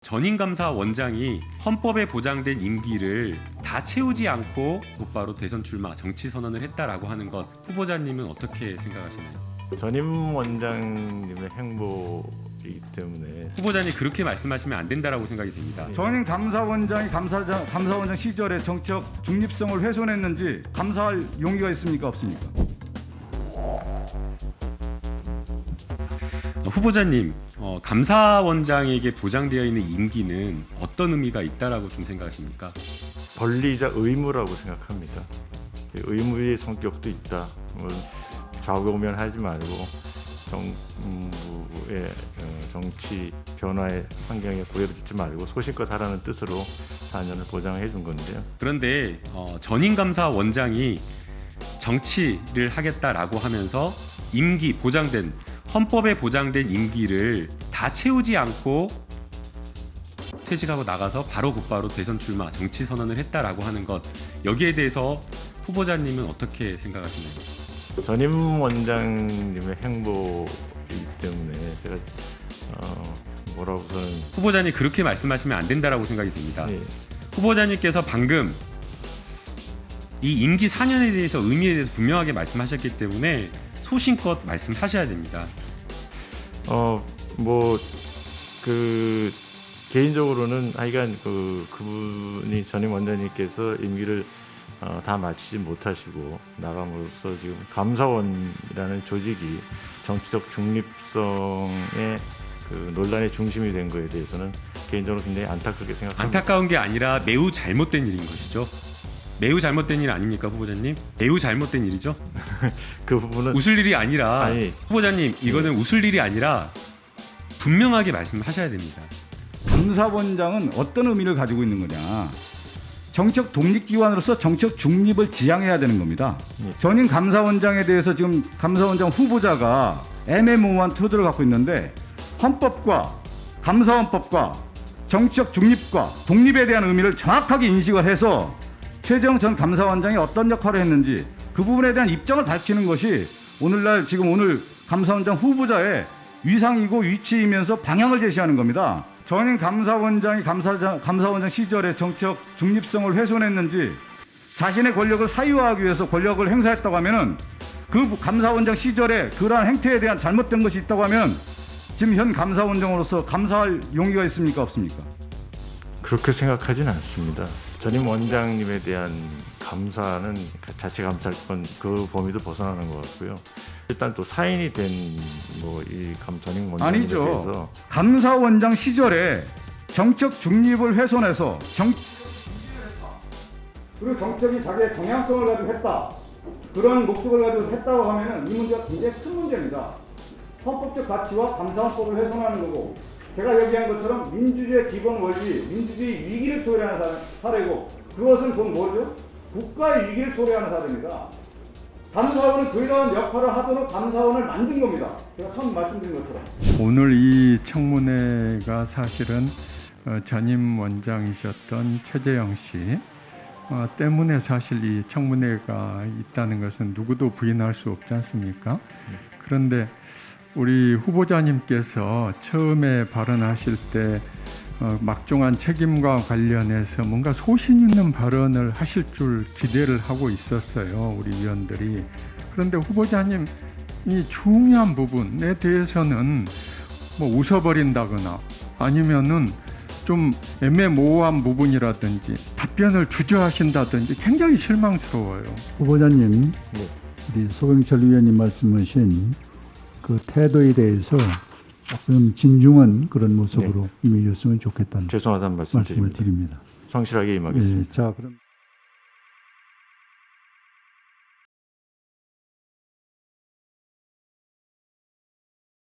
전임감사원장이 헌법에 보장된 임기를 다 채우지 않고 곧바로 대선 출마, 정치 선언을 했다라고 하는 것, 후보자님은 어떻게 생각하시나요? 전임 원장님의 행보이기 때문에 후보자님 그렇게 말씀하시면 안 된다라고 생각이 됩니다. 전임 감사원장이 감사원장 시절에 정치적 중립성을 훼손했는지 감사할 용의가 있습니까, 없습니까? 후보자님, 감사원장에게 보장되어 있는 임기는 어떤 의미가 있다라고 좀 생각하십니까? 권리자 의무라고 생각합니다. 의무의 성격도 있다. 좌우면하지 말고 정부의 정치 변화의 환경에 구애를 짓지 말고 소신껏 하라는 뜻으로 4년을 보장해 준 건데요. 그런데 전임 감사원장이 정치를 하겠다라고 하면서 임기 보장된 헌법에 보장된 임기를 다 채우지 않고 퇴직하고 나가서 곧바로 대선 출마, 정치 선언을 했다라고 하는 것, 여기에 대해서 후보자님은 어떻게 생각하시나요? 전임 원장님의 행보이기 때문에 제가 뭐라고서는 후보자님 그렇게 말씀하시면 안 된다라고 생각이 됩니다. 예. 후보자님께서 방금 이 임기 4년에 대해서 의미에 대해서 분명하게 말씀하셨기 때문에 소신껏 말씀하셔야 됩니다. 개인적으로는 하여간 그분이 전임 원장님께서 임기를 다 마치지 못하시고 나감으로써 지금 감사원이라는 조직이 정치적 중립성의 논란의 중심이 된 거에 대해서는 개인적으로 굉장히 안타깝게 생각합니다. 안타까운 게 아니라 매우 잘못된 일인 것이죠. 매우 잘못된 일 아닙니까, 후보자님? 매우 잘못된 일이죠. 그 부분은 웃을 일이 아니라 아니, 후보자님, 이거는 웃을 일이 아니라 분명하게 말씀하셔야 됩니다. 감사원장은 어떤 의미를 가지고 있는 거냐? 정치적 독립기관으로서 정치적 중립을 지향해야 되는 겁니다. 전임 감사원장에 대해서 지금 감사원장 후보자가 애매모호한 태도를 갖고 있는데, 헌법과 감사원법과 정치적 중립과 독립에 대한 의미를 정확하게 인식을 해서 최재형 전 감사원장이 어떤 역할을 했는지 그 부분에 대한 입장을 밝히는 것이 오늘 감사원장 후보자의 위상이고 위치이면서 방향을 제시하는 겁니다. 전임 감사원장이 감사원장 시절에 정치적 중립성을 훼손했는지 자신의 권력을 사유화하기 위해서 권력을 행사했다고 하면은 그 감사원장 시절에 그러한 행태에 대한 잘못된 것이 있다고 하면 지금 현 감사원장으로서 감사할 용의가 있습니까, 없습니까? 그렇게 생각하진 않습니다. 전임 원장님에 대한 감사는 자체 감사권 그 범위도 벗어나는 것 같고요. 일단 또 사인이 된 이 전임 원장님에 아니죠. 대해서 감사원장 시절에 정책 중립을 훼손해서 그리고 정책이 자기의 정향성을 가지고 했다. 그런 목적을 가지고 했다고 하면은 이 문제가 굉장히 큰 문제입니다. 헌법적 가치와 감사원법을 훼손하는 거고, 제가 얘기한 것처럼 민주주의의 기본 원리, 민주주의 위기를 초래하는 사례고, 그것은 곧 뭐죠? 국가의 위기를 초래하는 사례입니다. 감사원은 그러한 역할을 하도록 감사원을 만든 겁니다. 제가 처음 말씀드린 것처럼. 오늘 이 청문회가 사실은 전임 원장이셨던 최재형 씨 때문에 사실 이 청문회가 있다는 것은 누구도 부인할 수 없지 않습니까? 그런데 우리 후보자님께서 처음에 발언하실 때 막중한 책임과 관련해서 뭔가 소신 있는 발언을 하실 줄 기대를 하고 있었어요, 우리 위원들이. 그런데 후보자님 이 중요한 부분에 대해서는 웃어버린다거나 아니면은 좀 애매모호한 부분이라든지 답변을 주저하신다든지 굉장히 실망스러워요. 후보자님, 우리 소병철 위원님 말씀하신 그 태도에 대해서 좀 진중한 그런 모습으로 임해줬으면 좋겠다는 죄송하다는 말씀 말씀을 드립니다. 성실하게 임하겠습니다. 자, 그럼.